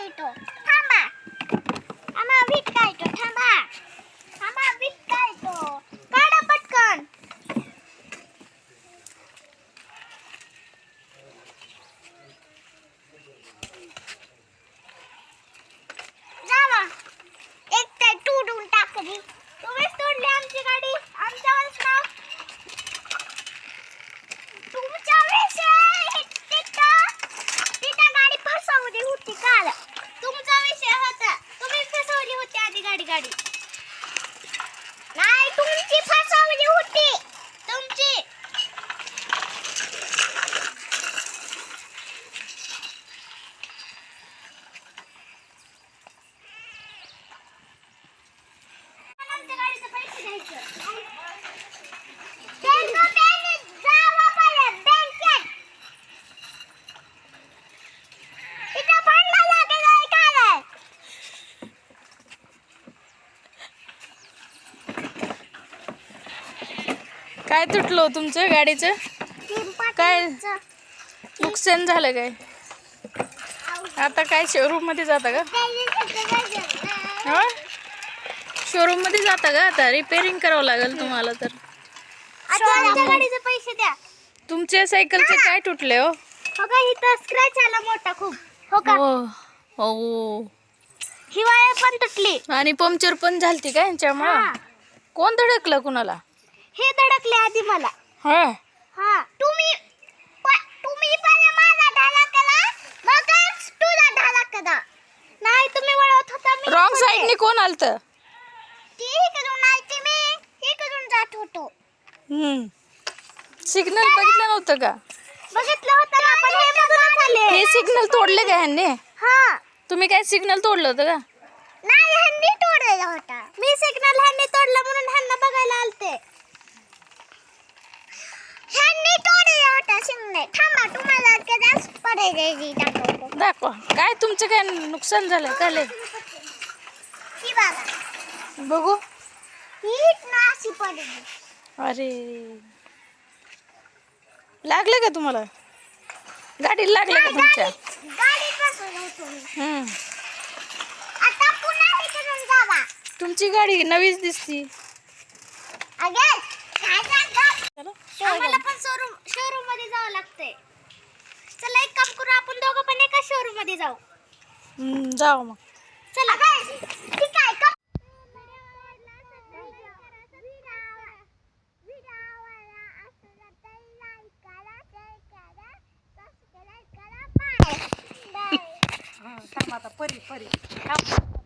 काढतो थांबा आम्हा वीट काढतो थांबा आम्हा वीट काढतो काढा पटकन जावा एक काय तोडून टाकली तुम्हीच तोडली आमची गाडी आमच्यावरच नाव तुमच्या विषय तिथं गाडी फसवली होती काल तुमचा विषय होता तुम्ही फसवली होती आधी गाडी नाही तुमची फसवली होती तुमची आमच्या गाडीचे पैसे द्यायचे जावा पहिलं बँकेत इथं भांडण लागलंय काल काय तुटलं तुमचं गाडीचं? काय नुकसान झालं काय? आता काय शोरूम मध्ये जाता का? शोरूम मध्ये जाता का? आता रिपेअरिंग करावं लागेल तुम्हाला तर. गाडीचे पैसे द्या. तुमच्या सायकलचे काय तुटले हो? हो का इथं स्क्रॅच आला मोठा खूप. हो का? हो. ही वायर पण तुटली. आणि पंक्चर पण झालती का यांच्यामुळे? कोण धडकलं कुणाला? हे धडकले आधी मला. हा. तुम्ही पहिले मला धडकला मगच तुला धडकला. नाही तुम्ही वळवत होता मी. रॉंग साइडने कोण आलत? ती इकडून आलती मी इकडून जात होतो. सिग्नल बघितलं नव्हतं का? बघितलं होतं ना पण हे बघून आले. हे सिग्नल तोडले का ह्यांनी? हां. तुम्ही काय सिग्नल तोडलं होतं का? नाही ह्यांनी तोडलेला होता. मी सिग्नल ह्यांनी तोडला म्हणून ह्यांना बघायला आलते. ह्यांनी तोडलेला होता सिग्नल. थांबा तुम्हाला कदाच पडेल दाखवतो. दाखवा. काय तुमचं काय नुकसान झालं का लय? ही बघा. बघू. ही नाशी पडली. अरे लागले का तुम्हाला? गाडीला लागले का तुमच्या? गाडी बसवली होती मी. आता पुन्हा इकडून जावा. तुमची गाडी नवीच दिसती. अगे आम्हाला पण शोरूम मध्ये जावं लागतंय. चला एक काम करू आपण दोघं पण एका शोरूम मध्ये जाऊ. जाऊ मग. चला ठीक आहे का? थांब आता परी